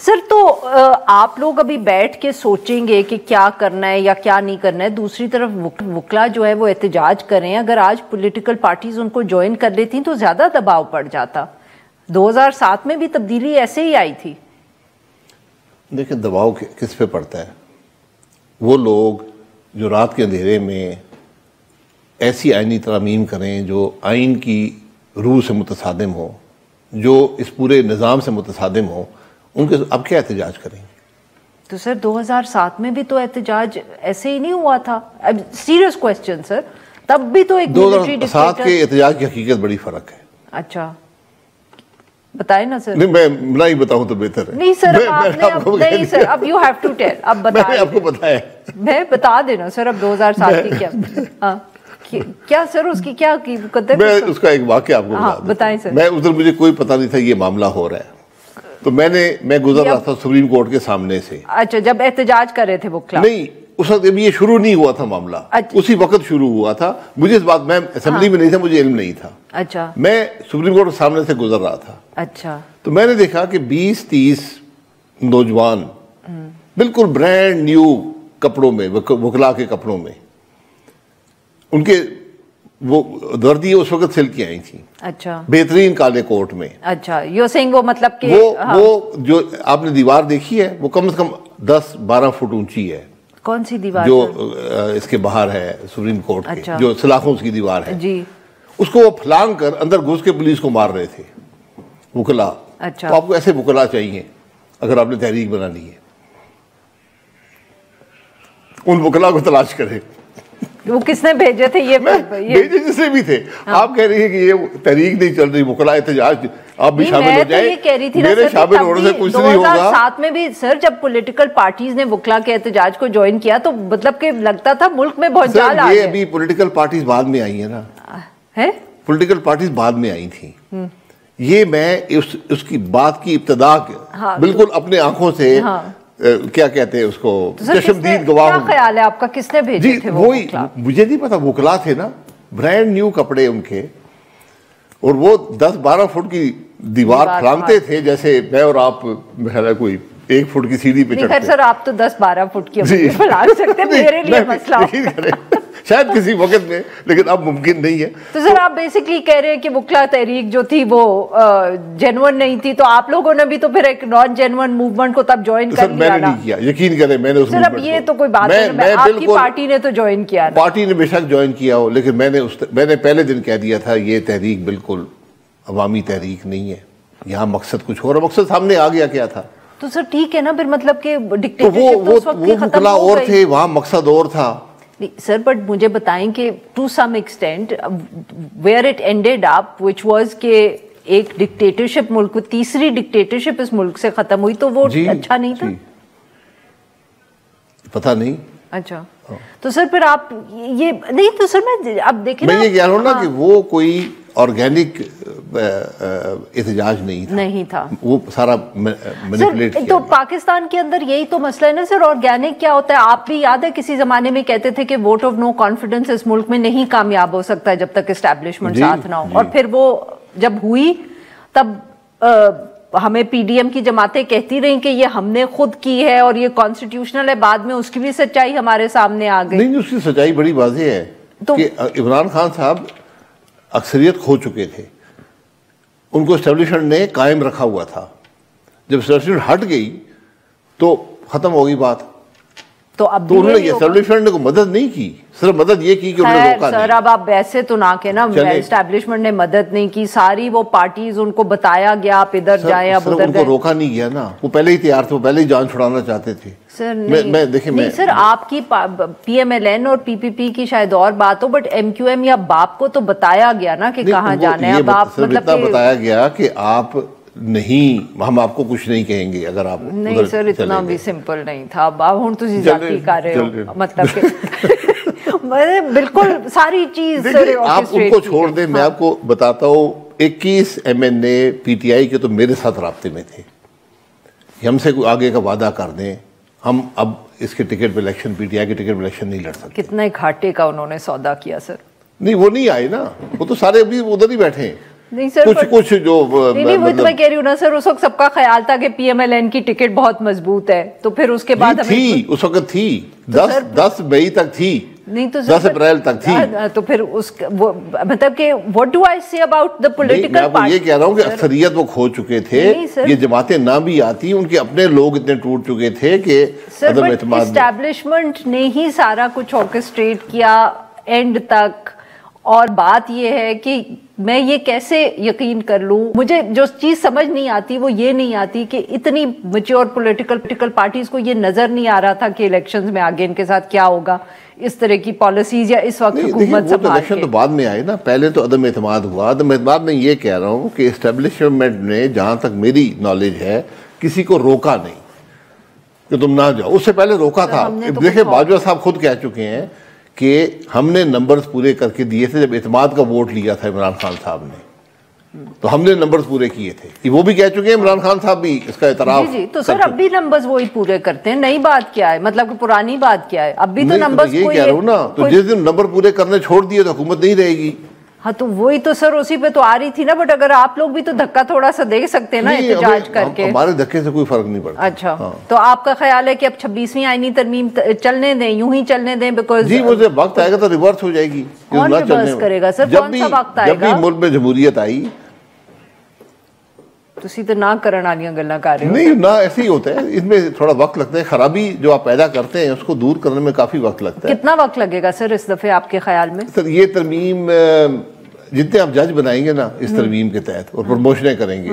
Sir तो आप लोग अभी बैठ के सोचेंगे कि क्या करना है या क्या नहीं करना है, दूसरी तरफ वकला जो है वो एहतजाज कर रहे हैं। अगर आज पॉलिटिकल पार्टीज उनको ज्वाइन कर लेती तो ज्यादा दबाव पड़ जाता। 2007 में भी तब्दीली ऐसे ही आई थी। देखिए दबाव किस पे पड़ता है? वो लोग जो रात के अंधेरे में ऐसी आईनी तरमीम करें जो आइन की रूह से मुतसादिम हो, जो इस पूरे निज़ाम से मुतसादिम हो, उनके अब क्या एहतजाज करेंगे? तो सर 2007 में भी तो एहतजाज ऐसे ही नहीं हुआ था। अब सीरियस क्वेश्चन सर, तब भी तो एक 2007 के एहतजाज की हकीकत बड़ी फर्क है। अच्छा बताए ना सर। नहीं मैं नहीं बताऊं तो बेहतर है। नहीं सर नहीं सर, अब यू हैव टू टेल। अब बताएं, आपको बताया मैं बता देना सर। अब 2007 की क्या क्या सर उसकी क्या की मैं उसका एक वाकया आपको बताएं सर। मैं उधर मुझे कोई पता नहीं था ये मामला हो रहा है, तो मैं गुजर रहा था सुप्रीम कोर्ट के सामने से। अच्छा, जब एहतजाज कर रहे थे वकला? नहीं, उस वक्त ये शुरू नहीं हुआ था मामला। अच्छा। उसी वक्त शुरू हुआ था। मुझे इस बात, मैं असेंबली में नहीं था, मुझे इल्म नहीं था। अच्छा। मैं सुप्रीम कोर्ट के सामने से गुजर रहा था। अच्छा। तो मैंने देखा कि 20-30 नौजवान बिल्कुल ब्रांड न्यू कपड़ों में, वकला के कपड़ों में, उनके वो वर्दी उस वक्त सिल की आई थी। अच्छा। बेहतरीन काले कोट में। अच्छा, यू सेइंग वो मतलब कि वो जो आपने दीवार देखी है वो कम से कम 10-12 फुट ऊंची है। कौन सी दीवार? जो इसके बाहर है सुप्रीम कोर्ट के। अच्छा। जो सलाखों की दीवार है जी, उसको वो फलांग कर अंदर घुस के पुलिस को मार रहे थे वकला। अच्छा। तो आपको ऐसे वकला चाहिए अगर आपने तहरीक बनानी है। उन वकला को तलाश करें। वो किसने भेजे थे? ये भेजे जिससे भी थे। हाँ। आप कह रही है कि ये तहरीक नहीं चल रही, वकला एहतजाज, आप भी शामिल हो जाए। ये कह रही थी मेरे शामिल होने से कुछ नहीं होगा। 2007 में भी सर जब पॉलिटिकल पार्टीज ने वकला के एहतजाज को ज्वाइन किया तो मतलब कि लगता था मुल्क में बहुत जाल आ गया। ये अभी पॉलिटिकल पार्टीज बाद में आई है ना, है पॉलिटिकल पार्टीज बाद में आई थी। ये मैं उसकी बात की इब्तिदा बिल्कुल अपने आंखों से क्या कहते हैं उसको, चश्मदीद गवाह। क्या ख्याल है आपका, किसने भेजे थे वो वकला? मुझे नहीं पता, वकला थे ना, ब्रांड न्यू कपड़े उनके, और वो 10-12 फुट की दीवार फलांगते थे जैसे मैं और आप कोई 1 फुट की सीढ़ी पे चढ़ते। सर आप तो 10-12 फुट की फलांग सकते, मेरे लिए मसला शायद किसी वक्त में, लेकिन अब मुमकिन नहीं है। तो सर आप बेसिकली कह रहे हैं कि वकला तहरीक जो थी वो जेन्युइन नहीं थी, तो आप लोगों ने भी तो फिर एक नॉन जेन्युइन मूवमेंट को तब ज्वाइन कर लिया। मैंने नहीं किया, यकीन करें मैंने उस सर अब ये तो कोई बात नहीं, आपकी पार्टी ने तो ज्वाइन किया। पार्टी ने बेशक ज्वाइन किया हो, लेकिन मैंने पहले दिन कह दिया था ये तहरीक बिल्कुल अवामी तहरीक नहीं है, यहाँ मकसद कुछ और, मकसद सामने आ गया क्या था। तो सर ठीक है ना, फिर मतलब कि डिक्टेटरशिप तो वो वकला और थे, वहाँ मकसद और था। सर बट मुझे बताएं कि to some extent where it ended up which was के एक डिक्टेटरशिप मुल्क, तीसरी डिक्टेटरशिप इस मुल्क से खत्म हुई, तो वो अच्छा नहीं था? पता नहीं। अच्छा। तो सर फिर आप ये नहीं, तो सर मैं अब देखिए मैं ये कह रहा हूँ ना कि वो कोई ऑर्गेनिक एहतजाज नहीं था, वो सारा मैनिपुलेट किया। तो पाकिस्तान के अंदर यही तो मसला है ना सर, ऑर्गेनिक क्या होता है? आप भी याद है किसी जमाने में कहते थे कि वोट ऑफ नो कॉन्फिडेंस इस मुल्क में नहीं कामयाब हो सकता जब तक एस्टैब्लिशमेंट साथ ना हो, और फिर वो जब हुई तब हमें पीडीएम की जमातें कहती रही कि ये हमने खुद की है और ये कॉन्स्टिट्यूशनल है। बाद में उसकी भी सच्चाई हमारे सामने आ गई। नहीं, उसकी सच्चाई बड़ी वाज़ेह है कि इमरान खान साहब अक्सरियत खो चुके थे, उनको एस्टेब्लिशमेंट ने कायम रखा हुआ था। जब एस्टेब्लिशमेंट हट गई तो खत्म हो गई बात। तो अब तो उन्होंने एस्टेब्लिशमेंट को मदद नहीं की, सिर्फ मदद ये की कि उन्होंने रोका नहीं। सर अब आप वैसे तो ना के ना, एस्टेब्लिशमेंट ने मदद नहीं की, सारी वो पार्टीज उनको बताया गया आप इधर जाए अब उधर गए, रोका नहीं गया ना, वो पहले ही तैयार थे, वो पहले ही जान छुड़ाना चाहते थे। सर नहीं सर, आपकी पीएमएलएन और पीपीपी की शायद और बात हो, बट एमक्यूएम या बाप को तो बताया गया ना कि कहाँ जाना है। अब आप मतलब बताया गया कि आप नहीं, हम आपको कुछ नहीं कहेंगे अगर आप नहीं। सर इतना भी सिंपल नहीं था। अब हूं तुसी जाती कर रहे हो, मतलब कि मैंने बिल्कुल सारी चीज आप उनको छोड़ दें। मैं आपको बताता हूँ 21 एमएनए पीटीआई के तो मेरे साथ राब्ते में थे, हमसे कोई आगे का वादा कर दें, हम अब इसके टिकट पे इलेक्शन, पीटीआई के टिकट पे इलेक्शन नहीं लड़ सकते। कितने घाटे का उन्होंने सौदा किया सर। नहीं वो नहीं आए ना, वो तो सारे अभी उधर ही बैठे हैं। नहीं सर, कुछ जो नहीं वो तो मैं कह रही हूँ ना सर, उस वक्त सबका ख्याल था कि पीएमएलएन की टिकट बहुत मजबूत है, तो फिर उसके बाद थी उस वक्त थी, 10 मई तक थी, नहीं तो 10 अप्रैल तक थी। तो फिर मतलब कि what do I say about the political party. ये कह रहा हूँ कि अक्सरियत वो खो चुके थे, ये जमातें ना भी आती, उनके अपने लोग इतने टूट चुके थे कि एस्टैब्लिशमेंट ने ही सारा कुछ ऑर्केस्ट्रेट किया एंड तक। और बात ये है कि मैं ये कैसे यकीन कर लूं, मुझे जो चीज समझ नहीं आती वो ये नहीं आती कि इतनी मैच्योर पॉलिटिकल पार्टीज को ये नजर नहीं आ रहा था कि इलेक्शंस में आगे इनके साथ क्या होगा, इस तरह की पॉलिसीज या इस वक्त हुकूमत संभाल के। इलेक्शन तो बाद में आए ना, पहले तो अदम एतमाद हुआ। अदम एतमाद में ये कह रहा हूँ कि एस्टेब्लिशमेंट ने, जहां तक मेरी नॉलेज है, किसी को रोका नहीं कि तुम ना जाओ। उससे पहले रोका था। देखिए बाजवा साहब खुद कह चुके हैं कि हमने नंबर्स पूरे करके दिए थे जब एतमाद का वोट लिया था इमरान खान साहब ने, तो हमने नंबर्स पूरे किए थे। वो भी कह चुके हैं, इमरान खान साहब भी इसका एतराफ। जी तो सर अब भी नंबर्स वही पूरे करते हैं, नई बात क्या है, मतलब कि पुरानी बात क्या है, अब भी तो नंबर्स। ये कह रहा हूँ ना, तो जिस दिन नंबर पूरे करने छोड़ दिए तो हुकूमत नहीं रहेगी। हाँ तो वही तो सर, उसी पे तो आ रही थी ना। बट अगर आप लोग भी तो धक्का थोड़ा सा दे सकते हैं ना एहतजाज करके। हमारे धक्के से कोई फर्क नहीं पड़ता। अच्छा हाँ। तो आपका ख्याल है कि अब 26वीं आईनी तरमीम चलने दें, यूं ही चलने दें? बिकॉज जी वो जब वक्त आएगा तो रिवर्स हो जाएगी। कौन रिवर्स करेगा सर? कौन सा वक्त आएगा? जब भी मुल्क में जमहूरियत आई। तुसी तो ना करने वाली गल्लां कर रहे हो। नहीं ना, ऐसे ही होता है, इसमें थोड़ा वक्त लगता है। खराबी जो आप पैदा करते हैं उसको दूर करने में काफी वक्त लगता है। कितना वक्त लगेगा सर इस दफे आपके ख्याल में? सर ये तरमीम, जितने आप जज बनाएंगे ना इस तरमीम के तहत और प्रमोशनें करेंगे,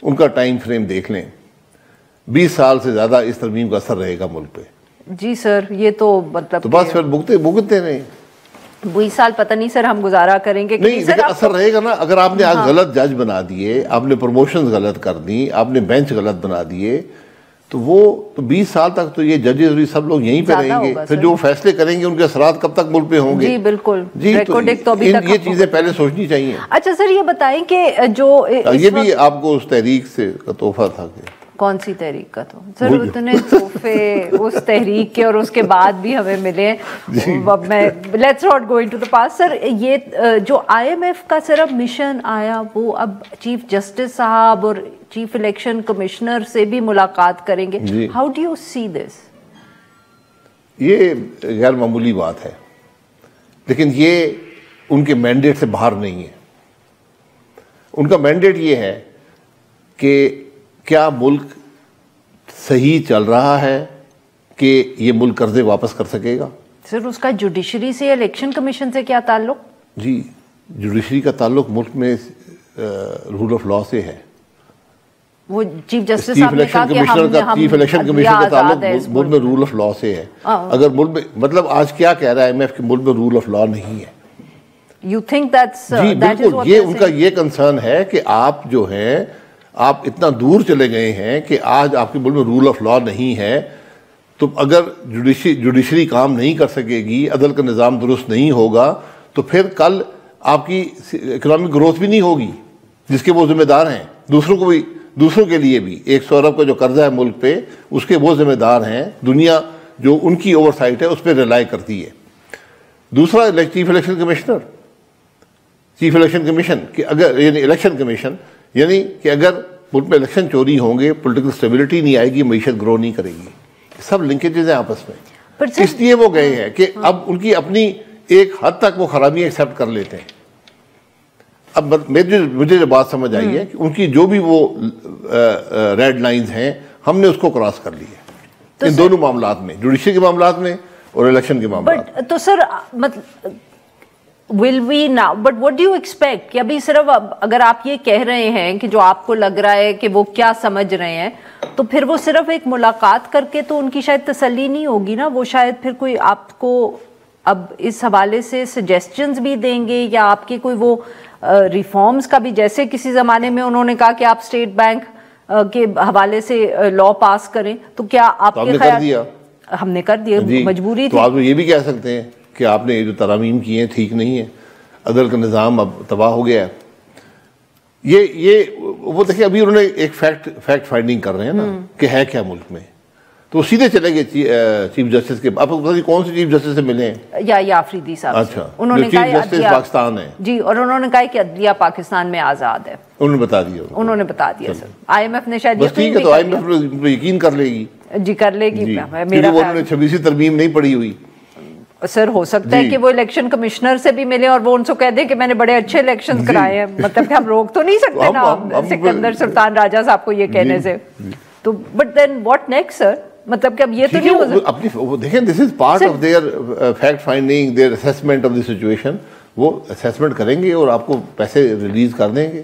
उनका टाइम फ्रेम देख लें, 20 साल से ज्यादा इस तरमीम का असर रहेगा मुल्क पे। जी सर, ये तो मतलब तो बस फिर भुगतते नहीं। 20 साल पता नहीं सर हम गुजारा करेंगे नहीं, लेकिन असर रहेगा ना। अगर आपने आज गलत जज बना दिए, आपने प्रमोशंस गलत कर दी, आपने बेंच गलत बना दिए, तो वो तो 20 साल तक तो ये जजेस भी सब लोग यहीं पे रहेंगे। फिर जो फैसले करेंगे उनके असरात कब तक मुल्क पे होंगे? जी बिल्कुल जी। तो अभी तक ये चीजें पहले सोचनी चाहिए। अच्छा सर ये बताएं कि जो ये भी आपको उस तहरीक से का तोहफा था कि कौन सी तहरीक का? तो सर उतने तोहफे उस तहरीक के और उसके बाद भी हमें मिले। मैं let's not go into the past. Sir ये जो IMF का सर अब मिशन आया, वो अब चीफ जस्टिस साहब और चीफ इलेक्शन कमिश्नर से भी मुलाकात करेंगे। How do you see this? ये गैर मामूली बात है, लेकिन ये उनके मैंडेट से बाहर नहीं है। उनका मैंडेट ये है कि क्या मुल्क सही चल रहा है कि ये मुल्क कर्जे वापस कर सकेगा। सर उसका जुडिशरी से, इलेक्शन कमीशन से क्या ताल्लुक? जी जुडिशरी का ताल्लुक मुल्क में रूल ऑफ लॉ से है। वो चीफ जस्टिस साहब ने कहा कि चीफ इलेक्शन कमीशन का ताल्लुक मुल्क में रूल ऑफ लॉ से है। अगर मुल्क में, मतलब आज क्या कह रहा है IMF कि मुल्क में रूल ऑफ लॉ नहीं है। You think that's? जी बिल्कुल, ये उनका ये कंसर्न है कि आप जो है, आप इतना दूर चले गए हैं कि आज आपके मुल्क में रूल ऑफ लॉ नहीं है। तो अगर जुडिशरी काम नहीं कर सकेगी, अदल का निज़ाम दुरुस्त नहीं होगा, तो फिर कल आपकी इकोनॉमिक ग्रोथ भी नहीं होगी, जिसके वो जिम्मेदार हैं। दूसरों के लिए भी 100 अरब का जो कर्जा है मुल्क पे, उसके वो जिम्मेदार हैं। दुनिया जो उनकी ओवरसाइट है उस पर रिलाई करती है। दूसरा चीफ इलेक्शन कमीशन कि अगर इलेक्शन कमीशन यानी कि अगर मुल्क में इलेक्शन चोरी होंगे, पॉलिटिकल स्टेबिलिटी नहीं आएगी, मईशत ग्रो नहीं करेगी। सब लिंकेजेस हैं आपस में। इसलिए वो गए हैं कि अब उनकी अपनी एक हद तक वो खराबी एक्सेप्ट कर लेते हैं। अब मुझे जो बात समझ आई है कि उनकी जो भी वो रेड लाइंस हैं, हमने उसको क्रॉस कर ली है इन दोनों मामलात में, जुडिशरी के मामलात में और इलेक्शन के मामलात में। तो सर मतलब will we now, but what do you expect कि अभी सिर्फ अगर आप ये कह रहे हैं कि जो आपको लग रहा है कि वो क्या समझ रहे हैं, तो फिर वो सिर्फ एक मुलाकात करके तो उनकी शायद तसल्ली नहीं होगी ना। वो शायद फिर कोई आपको अब इस हवाले से सजेशंस भी देंगे या आपके कोई वो रिफॉर्म्स का भी, जैसे किसी ज़माने में उन्होंने कहा कि आप स्टेट बैंक के हवाले से लॉ पास करें, तो क्या आपके ख्याल? हमने कर दिया, मजबूरी थी। तो आप ये भी कह सकते हैं कि आपने जो तरामीम की हैं ठीक नहीं है, अदल का निज़ाम अब तबाह हो गया है। ये वो देखिए, अभी उन्होंने एक फैक्ट फाइंडिंग कर रहे हैं ना कि है क्या मुल्क में। तो सीधे चले गए चीफ जस्टिस के। आपको पता नहीं कौन से चीफ जस्टिस से मिले हैं? या आफरीदी साहब। अच्छा, उन्होंने कहा चीफ जस्टिस पाकिस्तान है जी, और उन्होंने कहा कि अदलिया पाकिस्तान में आजाद है। उन्होंने बता दिया। उन्होंने बता दिया सर। IMF ने शायद ठीक है, तो IMF यकीन कर लेगी जी, कर लेगी। मेरा उन्होंने 26वीं तरमीम नहीं पढ़ी हुई सर। हो सकता है कि वो इलेक्शन कमिश्नर से भी मिले और वो उनसे कह दे कि मैंने बड़े अच्छे इलेक्शन कराए हैं। मतलब कि हम रोक तो नहीं सकते ना सिकंदर सुल्तान राजा साहब को ये कहने से। तो but then what next sir? मतलब कि अब ये तो नहीं हो सकता। अपनी वो देखें, this is part of their fact finding, their assessment of the situation. वो असेसमेंट करेंगे और आपको पैसे रिलीज कर देंगे।